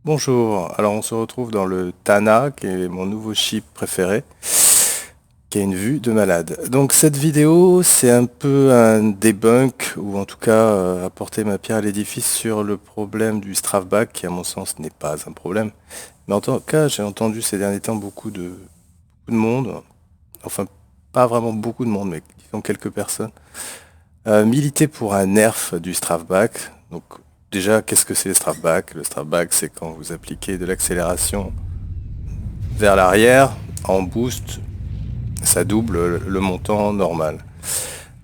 Bonjour, alors on se retrouve dans le Tana, qui est mon nouveau chip préféré, qui a une vue de malade. Donc cette vidéo, c'est un peu un debunk, ou en tout cas apporter ma pierre à l'édifice sur le problème du Strafback, qui à mon sens n'est pas un problème. Mais en tout cas, j'ai entendu ces derniers temps beaucoup de monde, enfin pas vraiment beaucoup de monde, mais disons quelques personnes, militer pour un nerf du Strafback. Donc déjà, qu'est-ce que c'est le Strafback? Le Strafback, c'est quand vous appliquez de l'accélération vers l'arrière, en boost, ça double le montant normal.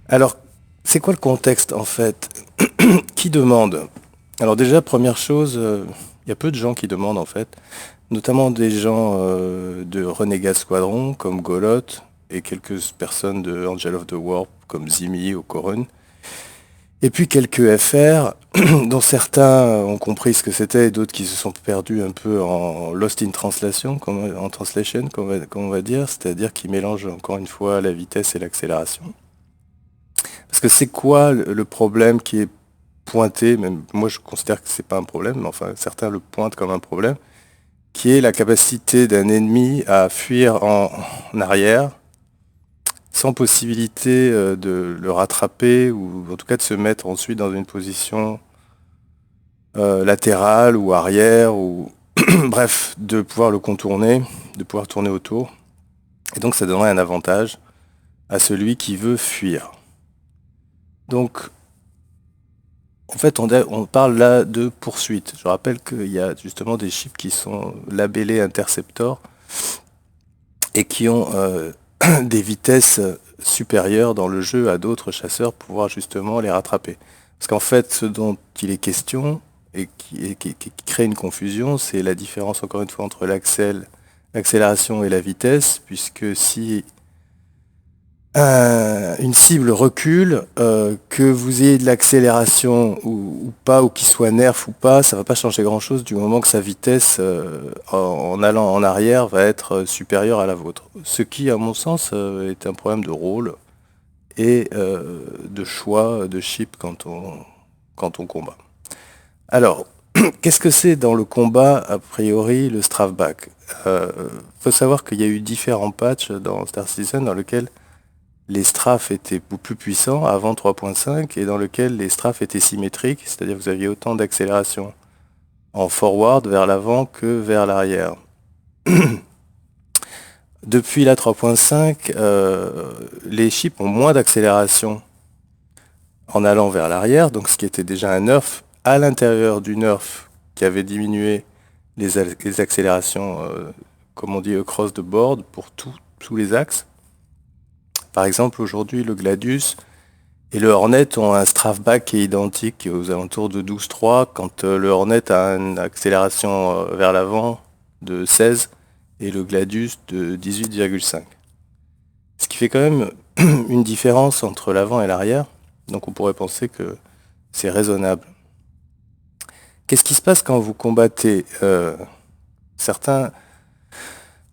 Alors, c'est quoi le contexte en fait? Qui demande? Alors déjà, première chose, il y a peu de gens qui demandent en fait, notamment des gens de Renegade Squadron comme Golot et quelques personnes de Angel of the Warp comme Zimi ou Korun. Et puis quelques FR, dont certains ont compris ce que c'était et d'autres qui se sont perdus un peu en lost in translation, en translation, comme on va dire, c'est-à-dire qui mélangent encore une fois la vitesse et l'accélération. Parce que c'est quoi le problème qui est pointé, même moi je considère que c'est pas un problème, mais enfin certains le pointent comme un problème, qui est la capacité d'un ennemi à fuir en arrière sans possibilité de le rattraper ou en tout cas de se mettre ensuite dans une position latérale ou arrière ou bref, de pouvoir le contourner, de pouvoir tourner autour. Et donc ça donnerait un avantage à celui qui veut fuir. Donc en fait on parle là de poursuite. Je rappelle qu'il y a justement des chips qui sont labellés Interceptor et qui ont des vitesses supérieures dans le jeu à d'autres chasseurs pour pouvoir justement les rattraper. Parce qu'en fait ce dont il est question et qui crée une confusion, c'est la différence encore une fois entre l'accélération et la vitesse, puisque si une cible recule, que vous ayez de l'accélération ou pas, ou qu'il soit nerf ou pas, ça va pas changer grand-chose du moment que sa vitesse en allant en arrière va être supérieure à la vôtre. Ce qui, à mon sens, est un problème de rôle et de choix de chip quand on combat. Alors, qu'est-ce que c'est dans le combat, a priori, le Strafback? Faut savoir qu'il y a eu différents patchs dans Star Citizen dans lesquels les strafes étaient beaucoup plus puissants avant 3.5 et dans lequel les strafes étaient symétriques, c'est-à-dire que vous aviez autant d'accélération en forward vers l'avant que vers l'arrière. Depuis la 3.5, les chips ont moins d'accélération en allant vers l'arrière, donc ce qui était déjà un nerf à l'intérieur du nerf qui avait diminué les accélérations, comme on dit, across the board pour tous les axes. Par exemple, aujourd'hui, le Gladius et le Hornet ont un Strafback qui est identique aux alentours de 12,3 quand le Hornet a une accélération vers l'avant de 16 et le Gladius de 18,5. Ce qui fait quand même une différence entre l'avant et l'arrière, donc on pourrait penser que c'est raisonnable. Qu'est-ce qui se passe quand vous combattez certains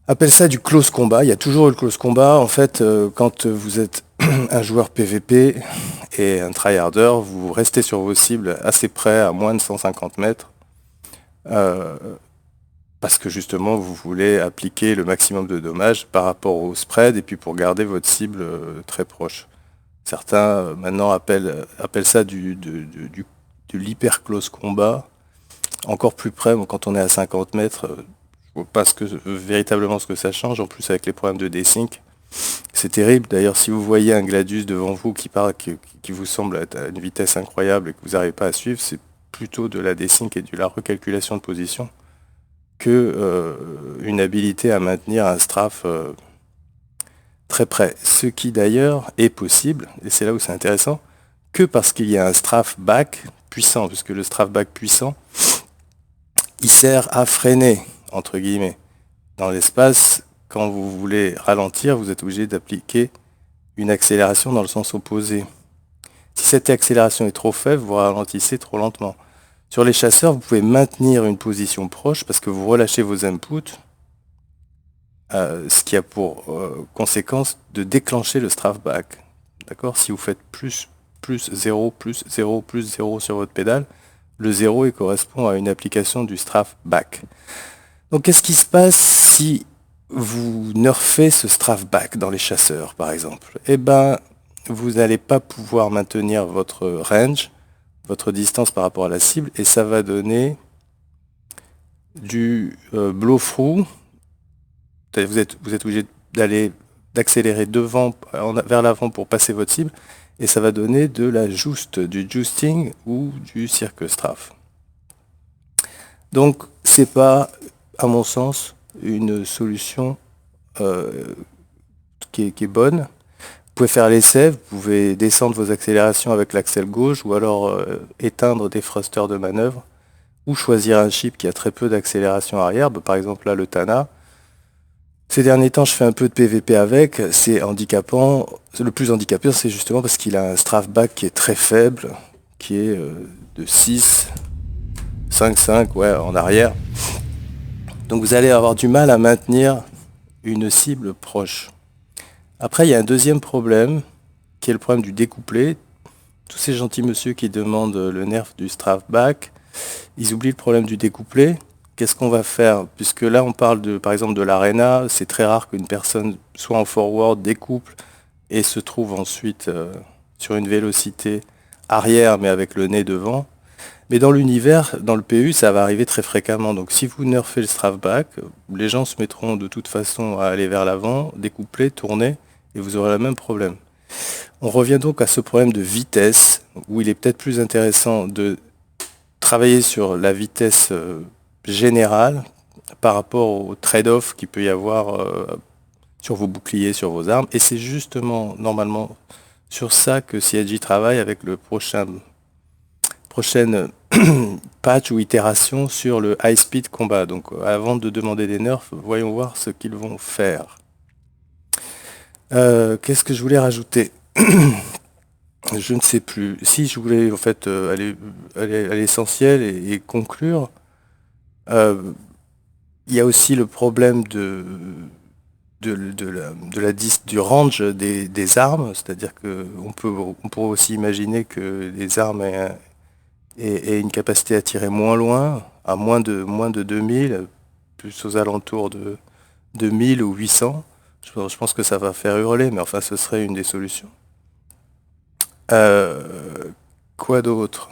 appellent ça du close combat. Il y a toujours le close combat. En fait, quand vous êtes un joueur PVP et un tryharder, vous restez sur vos cibles assez près, à moins de 150 mètres, euh, parce que justement, vous voulez appliquer le maximum de dommages par rapport au spread et puis pour garder votre cible très proche. Certains maintenant appellent ça de l'hyper close combat, encore plus près. Moi, quand on est à 50 mètres, je vois pas véritablement ce que ça change. En plus, avec les problèmes de desync, c'est terrible. D'ailleurs, si vous voyez un Gladius devant vous qui vous semble être à une vitesse incroyable et que vous n'arrivez pas à suivre, c'est plutôt de la desync et de la recalculation de position que une habilité à maintenir un strafe très près. Ce qui d'ailleurs est possible, et c'est là où c'est intéressant, que parce qu'il y a un strafe back puissant, puisque le strafe back puissant, il sert à freiner, entre guillemets. Dans l'espace, quand vous voulez ralentir, vous êtes obligé d'appliquer une accélération dans le sens opposé. Si cette accélération est trop faible, vous ralentissez trop lentement. Sur les chasseurs, vous pouvez maintenir une position proche parce que vous relâchez vos inputs, ce qui a pour conséquence de déclencher le strafback. D'accord? Si vous faites plus 0, plus 0, plus 0 sur votre pédale, Le 0 il correspond à une application du strafe back. Donc qu'est-ce qui se passe si vous nerfez ce strafe back dans les chasseurs par exemple? Eh ben, vous n'allez pas pouvoir maintenir votre range, votre distance par rapport à la cible, et ça va donner du blow-through. Vous êtes obligé d'accélérer vers l'avant pour passer votre cible, et ça va donner du jousting ou du circle strafe. Donc c'est pas, à mon sens, une solution qui est bonne. Vous pouvez faire l'essai, vous pouvez descendre vos accélérations avec l'axel gauche, ou alors éteindre des thrusters de manœuvre, ou choisir un chip qui a très peu d'accélération arrière, par exemple là le Tana. Ces derniers temps, je fais un peu de PVP avec, c'est handicapant. Le plus handicapant, c'est justement parce qu'il a un strafe back qui est très faible, qui est de 6, 5, 5, ouais, en arrière. Donc vous allez avoir du mal à maintenir une cible proche. Après, il y a un deuxième problème, qui est le problème du découplé. Tous ces gentils monsieur qui demandent le nerf du strafe back, ils oublient le problème du découplé. Qu'est-ce qu'on va faire? Puisque là, on parle par exemple de l'arena, c'est très rare qu'une personne soit en forward, découple et se trouve ensuite sur une vélocité arrière, mais avec le nez devant. Mais dans l'univers, dans le PU, ça va arriver très fréquemment. Donc si vous nerfez le strafe back, les gens se mettront de toute façon à aller vers l'avant, découpler, tourner, et vous aurez le même problème. On revient donc à ce problème de vitesse, où il est peut-être plus intéressant de travailler sur la vitesse générale par rapport au trade-off qu'il peut y avoir sur vos boucliers, sur vos armes. Et c'est justement, normalement, sur ça que CIG travaille avec le prochaine patch ou itération sur le high speed combat. Donc avant de demander des nerfs, voyons voir ce qu'ils vont faire. Qu'est-ce que je voulais rajouter? Je ne sais plus. Si je voulais en fait aller à l'essentiel et conclure, il y a aussi le problème du range des armes, c'est-à-dire qu'on pourrait aussi imaginer que les armes aient une capacité à tirer moins loin, à moins de 2000, plus aux alentours de 1000 ou 800. Je pense que ça va faire hurler, mais enfin ce serait une des solutions. Quoi d'autre?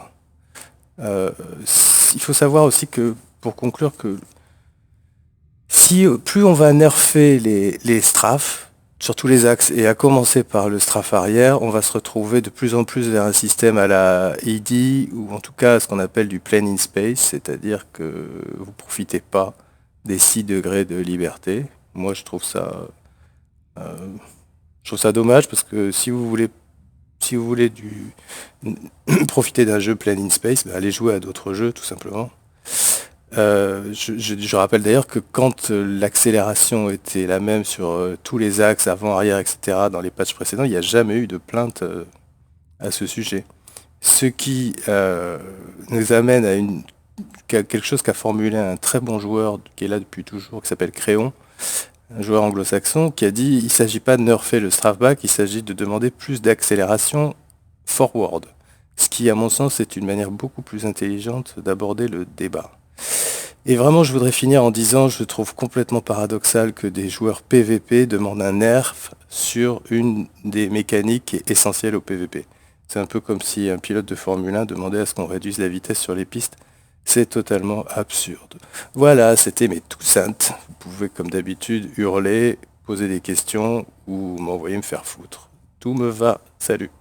Il faut savoir aussi que, pour conclure, que plus on va nerfer les strafes sur tous les axes, et à commencer par le strafe arrière, on va se retrouver de plus en plus vers un système à la ED, ou en tout cas ce qu'on appelle du plane in space, c'est-à-dire que vous profitez pas des 6 degrés de liberté. Moi je trouve ça dommage, parce que si vous voulez profiter d'un jeu plane in space, allez jouer à d'autres jeux tout simplement. Je rappelle d'ailleurs que quand l'accélération était la même sur tous les axes, avant, arrière, etc., dans les patchs précédents, il n'y a jamais eu de plainte à ce sujet. Ce qui nous amène à quelque chose qu'a formulé un très bon joueur qui est là depuis toujours, qui s'appelle Créon, un joueur anglo-saxon, qui a dit il ne s'agit pas de nerfer le strafe back, il s'agit de demander plus d'accélération forward. Ce qui, à mon sens, est une manière beaucoup plus intelligente d'aborder le débat. Et vraiment, je voudrais finir en disant, je trouve complètement paradoxal que des joueurs PVP demandent un nerf sur une des mécaniques qui est essentielle au PVP. C'est un peu comme si un pilote de Formule 1 demandait à ce qu'on réduise la vitesse sur les pistes. C'est totalement absurde. Voilà, c'était mes tout saintes. Vous pouvez, comme d'habitude, hurler, poser des questions ou m'envoyer me faire foutre. Tout me va. Salut.